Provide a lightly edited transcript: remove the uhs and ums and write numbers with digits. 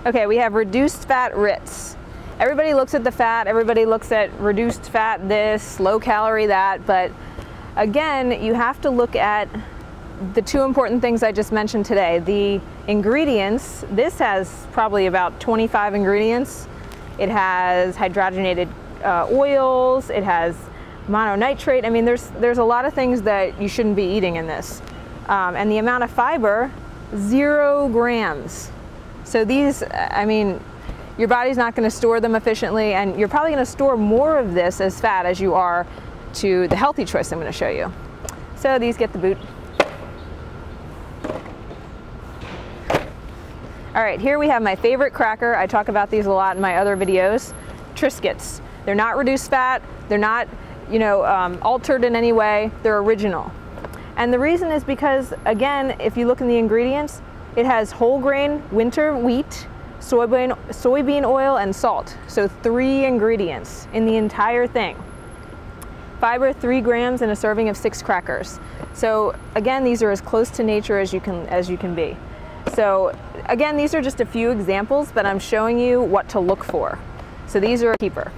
Okay, we have reduced fat Ritz. Everybody looks at the fat, everybody looks at reduced fat this, low calorie that, but again, you have to look at the two important things I just mentioned today. The ingredients, this has probably about 25 ingredients. It has hydrogenated oils, it has mononitrate. I mean, there's a lot of things that you shouldn't be eating in this. And the amount of fiber, 0 grams. So these, I mean, your body's not going to store them efficiently, and you're probably going to store more of this as fat as you are to the healthy choice I'm going to show you. So these get the boot. All right, here we have my favorite cracker. I talk about these a lot in my other videos. Triscuits. They're not reduced fat. They're not, you know, altered in any way. They're original. And the reason is because, again, if you look in the ingredients, it has whole grain winter wheat, soybean oil, and salt. So 3 ingredients in the entire thing. Fiber, 3 grams in a serving of 6 crackers. So again, these are as close to nature as you can be. So again, these are just a few examples, but I'm showing you what to look for. So these are a keeper.